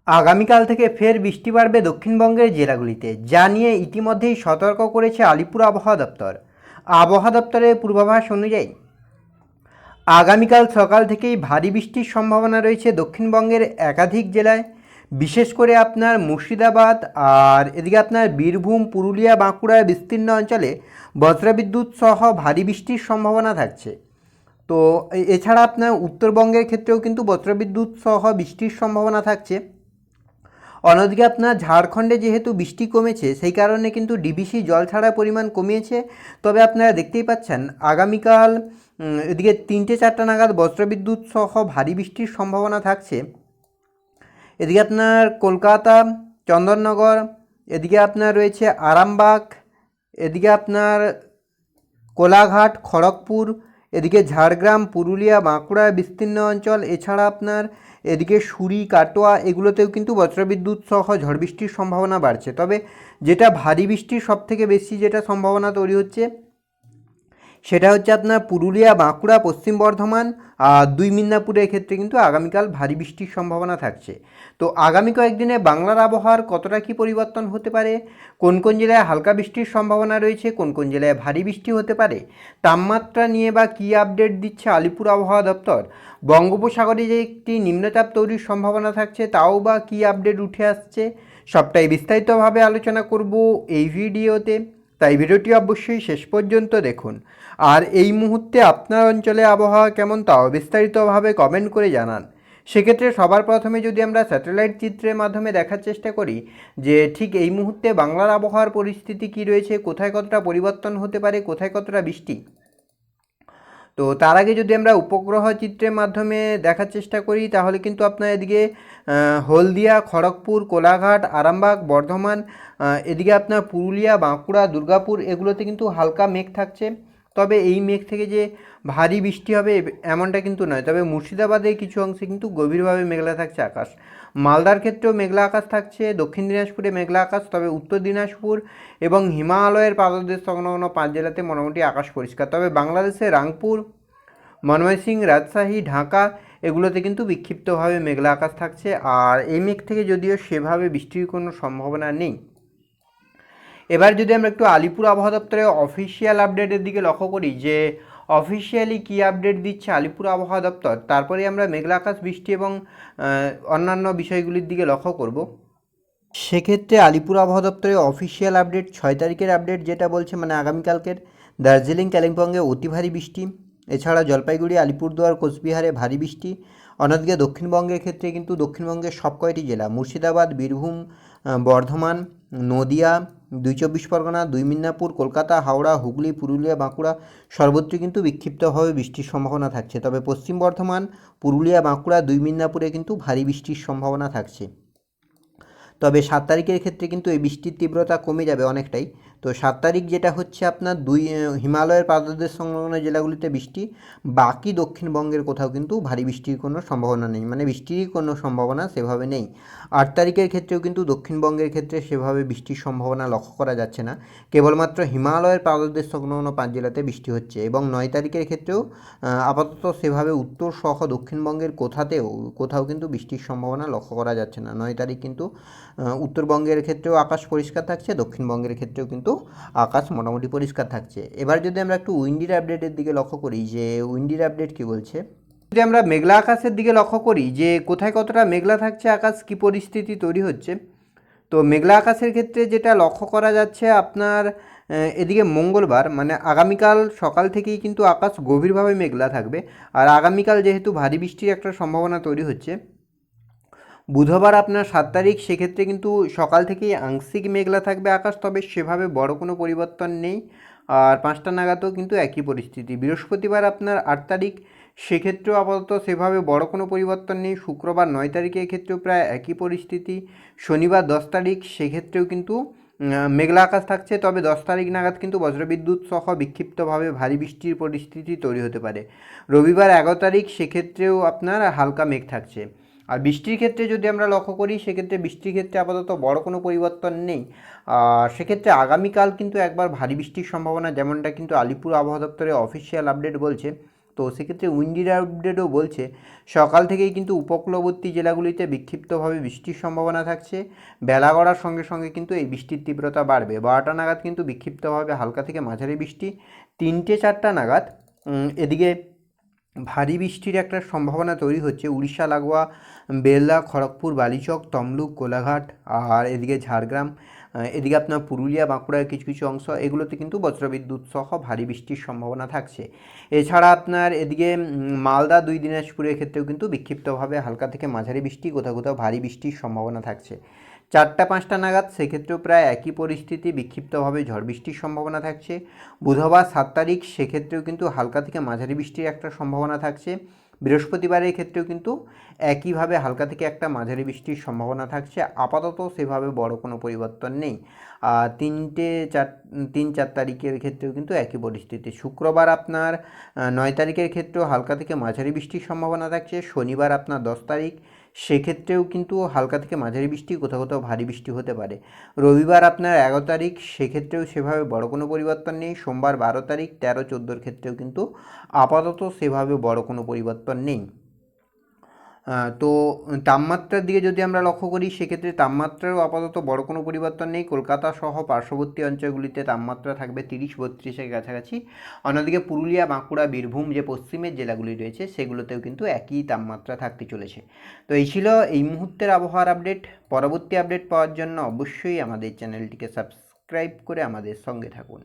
আগামীকাল থেকে ফের বৃষ্টি বাড়বে দক্ষিণবঙ্গের জেলাগুলিতে, যা নিয়ে ইতিমধ্যেই সতর্ক করেছে আলিপুর আবহাওয়া দপ্তর। আবহাওয়া দপ্তরের পূর্বাভাস অনুযায়ী আগামীকাল সকাল থেকেই ভারী বৃষ্টির সম্ভাবনা রয়েছে দক্ষিণবঙ্গের একাধিক জেলায়, বিশেষ করে আপনার মুর্শিদাবাদ আর এদিকে আপনার বীরভূম, পুরুলিয়া, বাঁকুড়ার বিস্তীর্ণ অঞ্চলে বজ্রবিদ্যুৎ সহ ভারী বৃষ্টির সম্ভাবনা থাকছে। তো এছাড়া আপনার উত্তরবঙ্গের ক্ষেত্রেও কিন্তু বজ্রবিদ্যুৎ সহ বৃষ্টির সম্ভাবনা থাকছে। অন্যদিকে আপনার ঝাড়খণ্ডে যেহেতু বৃষ্টি কমেছে, সেই কারণে কিন্তু ডিবিসি জল ছাড়ার পরিমাণ কমিয়েছে। তবে আপনারা দেখতেই পাচ্ছেন আগামীকাল এদিকে 3টে-4টা নাগাদ বজ্রবিদ্যুৎ সহ ভারী বৃষ্টির সম্ভাবনা থাকছে। এদিকে আপনার কলকাতা, চন্দননগর, এদিকে আপনার রয়েছে আরামবাগ, এদিকে আপনার কোলাঘাট, খড়গপুর, এদিকে ঝাড়গ্রাম, পুরুলিয়া, বাঁকুড়ার বিস্তীর্ণ অঞ্চল, এছাড়া আপনার এদিকে সুরি, কাটোয়া, এগুলোতেও কিন্তু বজ্রবিদ্যুৎ সহ ঝড় বৃষ্টির সম্ভাবনা বাড়ছে। তবে যেটা ভারী বৃষ্টির সবথেকে বেশি যেটা সম্ভাবনা তৈরি হচ্ছে সেটা হচ্ছে আপনার পুরুলিয়া, বাঁকুড়া, পশ্চিম বর্ধমান আর 2 মিদনাপুরের ক্ষেত্রে কিন্তু আগামীকাল ভারী বৃষ্টির সম্ভাবনা থাকছে। তো আগামী কয়েকদিনে বাংলার আবহাওয়ার কতটা কী পরিবর্তন হতে পারে, কোন কোন জেলায় হালকা বৃষ্টির সম্ভাবনা রয়েছে, কোন কোন জেলায় ভারী বৃষ্টি হতে পারে, তাপমাত্রা নিয়ে বা কী আপডেট দিচ্ছে আলিপুর আবহাওয়া দপ্তর, বঙ্গোপসাগরে যে একটি নিম্নচাপ তৈরির সম্ভাবনা থাকছে তাও বা কী আপডেট উঠে আসছে, সবটাই বিস্তারিতভাবে আলোচনা করব এই ভিডিওতে। তাই ভিডিওটি অবশ্যই শেষ পর্যন্ত দেখুন। আর এই মুহূর্তে আপনার অঞ্চলে আবহাওয়া কেমন তাও বিস্তারিতভাবে কমেন্ট করে জানান। সেক্ষেত্রে সবার প্রথমে যদি আমরা স্যাটেলাইট চিত্রের মাধ্যমে দেখার চেষ্টা করি যে ঠিক এই মুহূর্তে বাংলার আবহাওয়ার পরিস্থিতি কী রয়েছে, কোথায় কতটা পরিবর্তন হতে পারে, কোথায় কতটা বৃষ্টি। তো তার আগে যদি আমরা উপগ্রহ চিত্রের মাধ্যমে দেখার চেষ্টা করি তাহলে কিন্তু আপনার এদিকে হলদিয়া, খড়গপুর, কোলাঘাট, আরামবাগ, বর্ধমান, এদিকে আপনার পুরুলিয়া, বাঁকুড়া, দুর্গাপুর, এগুলোতে কিন্তু হালকা মেঘ থাকছে। তবে এই মেঘ থেকে যে ভারী বৃষ্টি হবে এমনটা কিন্তু নয়। তবে মুর্শিদাবাদের কিছু অংশে কিন্তু গভীরভাবে মেঘলা থাকছে আকাশ। মালদার ক্ষেত্রেও মেঘলা আকাশ থাকছে, দক্ষিণ দিনাজপুরে মেঘলা আকাশ, তবে উত্তর দিনাজপুর এবং হিমালয়ের পাদদেশ সংলগ্ন 5 জেলাতে মোটামুটি আকাশ পরিষ্কার। তবে বাংলাদেশের রাংপুর, ময়মনসিংহ, রাজশাহী, ঢাকা, এগুলোতে কিন্তু বিক্ষিপ্তভাবে মেঘলা আকাশ থাকছে। আর এই মেঘ থেকে যদিও সেভাবে বৃষ্টির কোনো সম্ভাবনা নেই। এবার যদি আমরা একটু আলিপুর আবহাওয়া দপ্তরের অফিসিয়াল আপডেটের দিকে লক্ষ্য করি যে অফিসিয়ালি কী আপডেট দিচ্ছে আলিপুর আবহাওয়া দপ্তর, তারপরে আমরা মেঘলা আকাশ, বৃষ্টি এবং অন্যান্য বিষয়গুলির দিকে লক্ষ্য করব। সেক্ষেত্রে আলিপুর আবহাওয়া দপ্তরের অফিসিয়াল আপডেট 6 তারিখের আপডেট যেটা বলছে, মানে আগামীকালকের, দার্জিলিং, কালিম্পংয়ে অতি ভারী বৃষ্টি, এছাড়া জলপাইগুড়ি, আলিপুরদুয়ার, কোচবিহারে ভারী বৃষ্টি। অন্যদিকে দক্ষিণবঙ্গের ক্ষেত্রে কিন্তু দক্ষিণবঙ্গের সব কয়টি জেলা মুর্শিদাবাদ, বীরভূম, বর্ধমান, নদিয়া, 2 চব্বিশ পরগনা, 2 মিদনাপুর, কলকাতা, হাওড়া, হুগলি, পুরুলিয়া, বাঁকুড়া সর্বত্রই কিন্তু বিক্ষিপ্তভাবে বৃষ্টির সম্ভাবনা থাকছে। তবে পশ্চিম বর্ধমান, পুরুলিয়া, বাঁকুড়া, 2 মিদনাপুরে কিন্তু ভারী বৃষ্টির সম্ভাবনা থাকছে। তবে 7 তারিখের ক্ষেত্রে কিন্তু এই বৃষ্টির তীব্রতা কমে যাবে অনেকটাই। তো 7 তারিখ যেটা হচ্ছে আপনার হিমালয়ের পাদদেশ সংলগ্ন জেলাগুলিতে বৃষ্টি, বাকি দক্ষিণবঙ্গের কোথাও কিন্তু ভারী বৃষ্টির কোনো সম্ভাবনা নেই, মানে বৃষ্টিরই কোনো সম্ভাবনা সেভাবে নেই। 8 তারিখের ক্ষেত্রেও কিন্তু দক্ষিণবঙ্গের ক্ষেত্রে সেভাবে বৃষ্টির সম্ভাবনা লক্ষ্য করা যাচ্ছে না, কেবলমাত্র হিমালয়ের পাদদেশ সংলগ্ন 5 জেলাতে বৃষ্টি হচ্ছে। এবং 9 তারিখের ক্ষেত্রেও আপাতত সেভাবে উত্তর সহ দক্ষিণবঙ্গের কোথাও কিন্তু বৃষ্টির সম্ভাবনা লক্ষ্য করা যাচ্ছে না। 9 তারিখ কিন্তু উত্তরবঙ্গের ক্ষেত্রেও আকাশ পরিষ্কার থাকছে, দক্ষিণবঙ্গের ক্ষেত্রেও কিন্তু আকাশ মোটামুটি পরিষ্কার থাকছে। এবার যদি আমরা একটু উইন্ডির আপডেটের দিকে লক্ষ্য করি যে উইন্ডির আপডেট কী বলছে, যদি আমরা মেঘলা আকাশের দিকে লক্ষ্য করি যে কোথায় কতটা মেঘলা থাকছে, আকাশ কী পরিস্থিতি তৈরি হচ্ছে। তো মেঘলা আকাশের ক্ষেত্রে যেটা লক্ষ্য করা যাচ্ছে আপনার এদিকে মঙ্গলবার মানে আগামীকাল সকাল থেকেই কিন্তু আকাশ গভীরভাবে মেঘলা থাকবে। আর আগামীকাল যেহেতু ভারী বৃষ্টির একটা সম্ভাবনা তৈরি হচ্ছে, বুধবার আপনার 7 তারিখ, সেক্ষেত্রে কিন্তু সকাল থেকেই আংশিক মেঘলা থাকবে আকাশ, তবে সেভাবে বড় কোনো পরিবর্তন নেই। আর 5টা নাগাদও কিন্তু একই পরিস্থিতি। বৃহস্পতিবার আপনার 8 তারিখ, সেক্ষেত্রেও আপাতত সেভাবে বড় কোনো পরিবর্তন নেই। শুক্রবার 9 তারিখের ক্ষেত্রেও প্রায় একই পরিস্থিতি। শনিবার 10 তারিখ, সেক্ষেত্রেও কিন্তু মেঘলা আকাশ থাকছে, তবে 10 তারিখ নাগাদ কিন্তু বজ্রবিদ্যুৎ সহ বিক্ষিপ্তভাবে ভারী বৃষ্টির পরিস্থিতি তৈরি হতে পারে। রবিবার 11 তারিখ, সেক্ষেত্রেও আপনার হালকা মেঘ থাকছে। আর বৃষ্টির ক্ষেত্রে যদি আমরা লক্ষ্য করি সেক্ষেত্রে বৃষ্টির ক্ষেত্রে আপাতত বড় কোনো পরিবর্তন নেই। আর সেক্ষেত্রে আগামীকাল কিন্তু একবার ভারী বৃষ্টির সম্ভাবনা, যেমনটা কিন্তু আলিপুর আবহাওয়া দপ্তরের অফিসিয়াল আপডেট বলছে। তো সেক্ষেত্রে উইন্ডির আপডেটও বলছে সকাল থেকেই কিন্তু উপকূলবর্তী জেলাগুলিতে বিক্ষিপ্তভাবে বৃষ্টির সম্ভাবনা থাকছে। বেলা গড়ার সঙ্গে সঙ্গে কিন্তু এই বৃষ্টির তীব্রতা বাড়বে। 12টা নাগাদ কিন্তু বিক্ষিপ্তভাবে হালকা থেকে মাঝারি বৃষ্টি, 3টে-4টা নাগাদ এদিকে ভারী বৃষ্টির একটা সম্ভাবনা তৈরি হচ্ছে উড়িষ্যা লাগোয়া বেলদা, খড়গপুর, বালিচক, তমলুক, কোলাঘাট আর এদিকে ঝাড়গ্রাম, এদিকে আপনার পুরুলিয়া, বাঁকুড়ার কিছু কিছু অংশ, এগুলোতে কিন্তু বজ্রবিদ্যুৎ সহ ভারী বৃষ্টির সম্ভাবনা থাকছে। এছাড়া আপনার এদিকে মালদা, 2 দিনাজপুরের ক্ষেত্রেও কিন্তু বিক্ষিপ্তভাবে হালকা থেকে মাঝারি বৃষ্টি, কোথাও কোথাও ভারী বৃষ্টির সম্ভাবনা থাকছে। 4টা-5টা নাগাদ সেক্ষেত্রেও প্রায় একই পরিস্থিতি, বিক্ষিপ্তভাবে ঝড় বৃষ্টির সম্ভাবনা থাকছে। বুধবার 7 তারিখ সেক্ষেত্রেও কিন্তু হালকা থেকে মাঝারি বৃষ্টির একটা সম্ভাবনা থাকছে। বৃহস্পতিবারের ক্ষেত্রেও কিন্তু একইভাবে হালকা থেকে একটা মাঝারি বৃষ্টির সম্ভাবনা থাকছে। আপাতত সেভাবে বড় কোনো পরিবর্তন নেই। আর 3-4 তারিখের ক্ষেত্রেও কিন্তু একই পরিস্থিতি। শুক্রবার আপনার 9 তারিখের ক্ষেত্রেও হালকা থেকে মাঝারি বৃষ্টির সম্ভাবনা থাকছে। শনিবার আপনার 10 তারিখ, সেক্ষেত্রেও কিন্তু হালকা থেকে মাঝারি বৃষ্টি, কোথাও কোথাও ভারী বৃষ্টি হতে পারে। রবিবার আপনার 11 তারিখ, সেক্ষেত্রেও সেভাবে বড় কোনো পরিবর্তন নেই। সোমবার 12 তারিখ, 13-14 ক্ষেত্রেও কিন্তু আপাতত সেভাবে বড় কোনো পরিবর্তন নেই। তো তাপমাত্রার দিকে যদি আমরা লক্ষ্য করি সেক্ষেত্রে তাপমাত্রারও আপাতত বড় কোনো পরিবর্তন নেই। কলকাতা সহ পার্শ্ববর্তী অঞ্চলগুলিতে তাপমাত্রা থাকবে 30-32-এর কাছাকাছি। অন্যদিকে পুরুলিয়া, বাঁকুড়া, বীরভূম যে পশ্চিমের জেলাগুলি রয়েছে সেগুলোতেও কিন্তু একই তাপমাত্রা থাকতে চলেছে। তো এই ছিল এই মুহূর্তের আবহাওয়ার আপডেট। পরবর্তী আপডেট পাওয়ার জন্য অবশ্যই আমাদের চ্যানেলটিকে সাবস্ক্রাইব করে আমাদের সঙ্গে থাকুন।